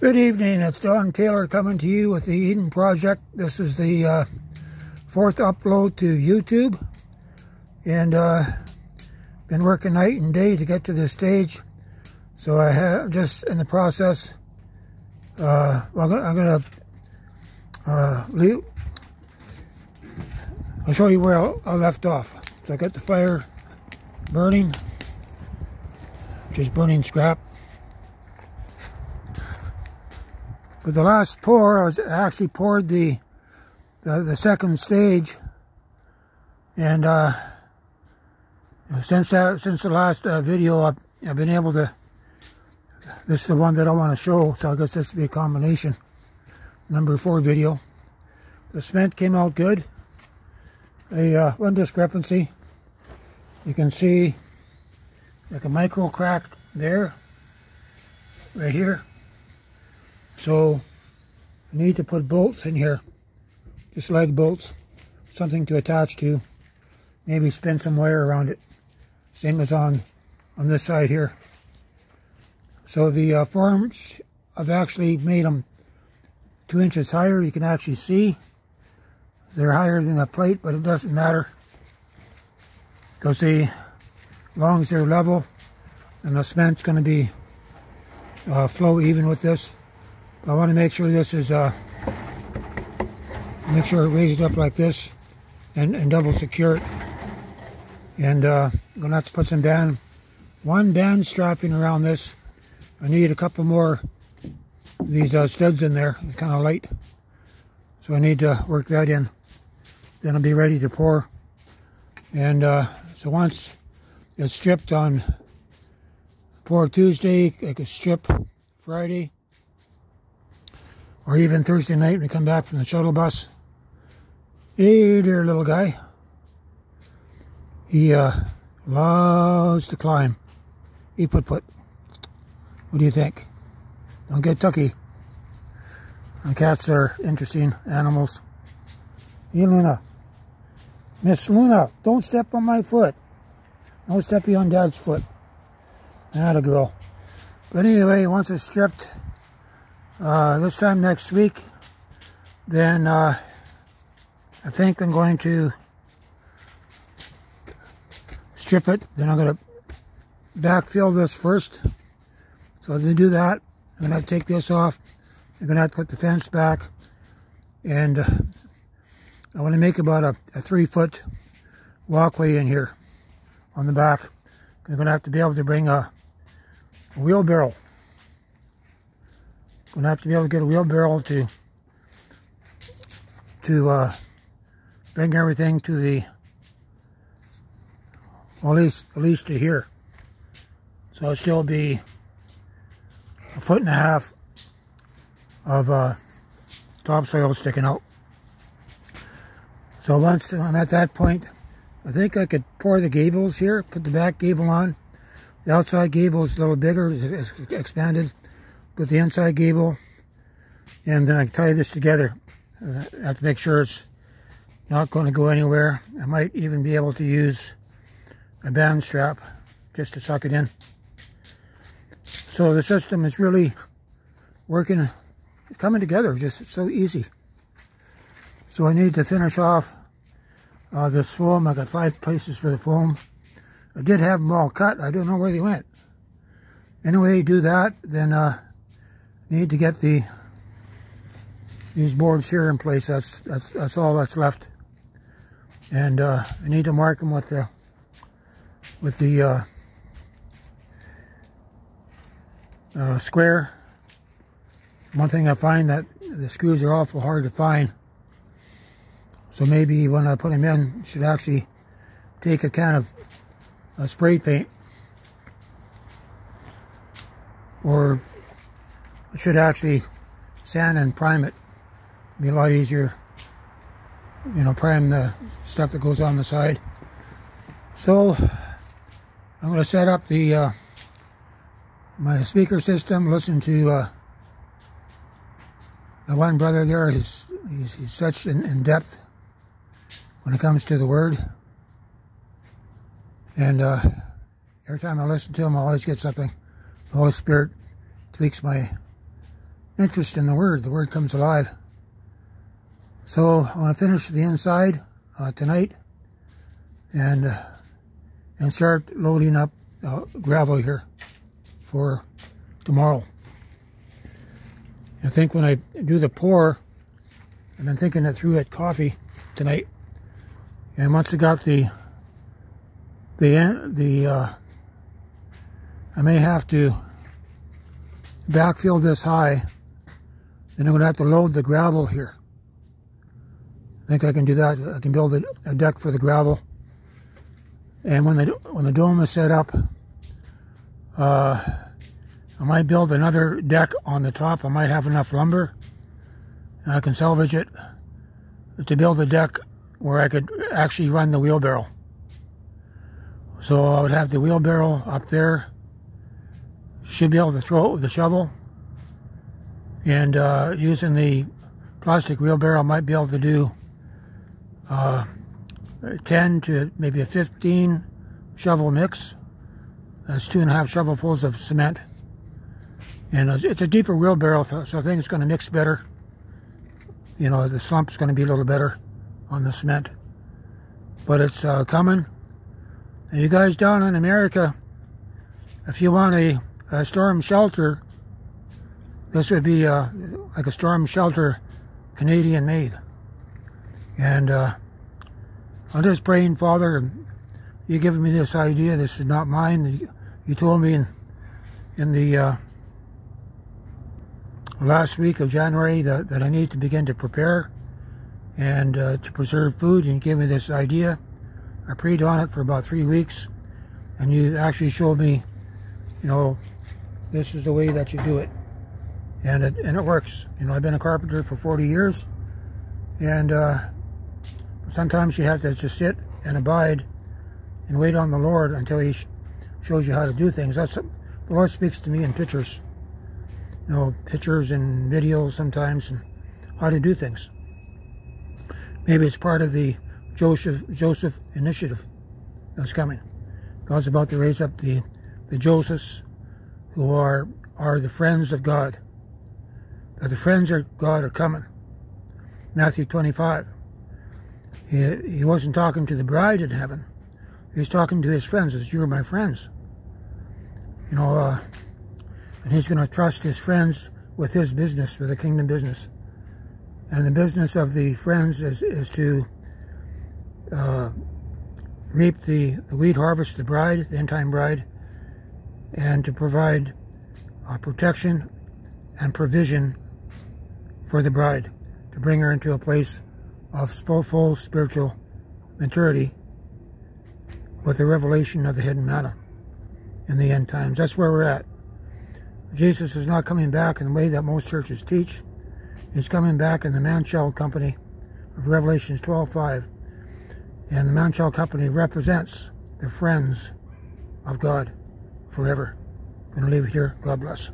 Good evening, it's Don Taylor coming to you with the Eden Project. This is the fourth upload to YouTube, and been working night and day to get to this stage. So I have just in the process. I'm gonna leave. I'll show you where I left off. So I got the fire burning, just burning scrap. With the last pour, I actually poured the second stage, and since the last video, I've been able to. This is the one that I want to show, so I guess this will be a combination. Number 4 video. The cement came out good. One discrepancy. You can see like a micro crack there, right here. So I need to put bolts in here, just leg bolts, something to attach to, maybe spin some wire around it, same as on this side here. So the forms, I've actually made them 2 inches higher. You can actually see they're higher than the plate, but it doesn't matter, because as long as they're level, and the cement's going to be flow even with this. I want to make sure this is, make sure I raise it up like this and double secure it. And I'm going to have to put one band strapping around this. I need a couple more of these studs in there. It's kind of light. So I need to work that in. Then I'll be ready to pour. And so once it's stripped on pour Tuesday, I could strip Friday. Or even Thursday night when we come back from the shuttle bus. Hey there, little guy. He loves to climb. He put. What do you think? Don't get tucky. The cats are interesting animals. Hey, Luna. Miss Luna, don't step on my foot. No stepping on Dad's foot. Atta girl. But anyway, once it's stripped, this time next week, then I think I'm going to strip it. Then I'm going to backfill this first. So to do that, I'm going to take this off. I'm going to have to put the fence back, and I want to make about a 3-foot walkway in here on the back. I'm going to have to be able to bring a wheelbarrow. I'm going to have to be able to get a wheelbarrow to bring everything to the, well, at least to here. So it'll still be 1.5 feet of topsoil sticking out. So once I'm at that point, I think I could pour the gables here, put the back gable on. The outside gable is a little bigger, it's expanded. Put the inside gable, and then I tie this together. I have to make sure it's not going to go anywhere. I might even be able to use a band strap just to suck it in. So the system is really working, coming together, just so easy. So I need to finish off this foam. I got 5 places for the foam. I did have them all cut. I don't know where they went. Anyway, do that, then need to get these boards here in place. That's all that's left, and I need to mark them with the square. One thing I find that the screws are awful hard to find, so maybe when I put them in, I should actually take a can of spray paint, or I should actually sand and prime it. It'd be a lot easier, you know, prime the stuff that goes on the side. So I'm going to set up the my speaker system. Listen to the one brother there. He's such in depth when it comes to the word, and every time I listen to him, I always get something. The Holy Spirit tweaks my interest in the Word. The Word comes alive. So I want to finish the inside tonight and start loading up gravel here for tomorrow. I think when I do the pour, I've been thinking it through at coffee tonight, and once I got I may have to backfill this high, then I'm going to have to load the gravel here. I think I can do that. I can build a deck for the gravel, and when the dome is set up, I might build another deck on the top. I might have enough lumber, and I can salvage it to build a deck where I could actually run the wheelbarrow. So I would have the wheelbarrow up there. Should be able to throw it with a shovel, and using the plastic wheelbarrow, I might be able to do 10 to maybe a 15 shovel mix. That's 2.5 shovelfuls of cement, and it's a deeper wheelbarrow, so I think it's going to mix better. You know, the slump's going to be a little better on the cement, but it's coming. And you guys down in America, if you want a storm shelter, this would be like a storm shelter, Canadian made. And I'm just praying, Father, you giving me this idea. This is not mine. You told me in the last week of January that I need to begin to prepare and to preserve food, and you gave me this idea. I prayed on it for about 3 weeks, and you actually showed me, you know, this is the way that you do it, and it works. You know, I've been a carpenter for 40 years, and sometimes you have to just sit and abide and wait on the Lord until He shows you how to do things. The Lord speaks to me in pictures, you know, pictures and videos sometimes, and how to do things. Maybe it's part of the Joseph initiative that's coming. God's about to raise up the Josephs, who are the friends of God. That the friends of God are coming. Matthew 25. He wasn't talking to the bride in heaven. He was talking to his friends. As you're my friends. You know, and he's going to trust his friends with his business, with the kingdom business. And the business of the friends is to reap the wheat harvest, the bride, the end-time bride, and to provide protection and provision for the bride, to bring her into a place of full spiritual maturity with the revelation of the hidden manna in the end times. That's where we're at. Jesus is not coming back in the way that most churches teach. He's coming back in the man-child company of Revelations 12:5. And the man-child company represents the friends of God forever. I'm going to leave it here. God bless.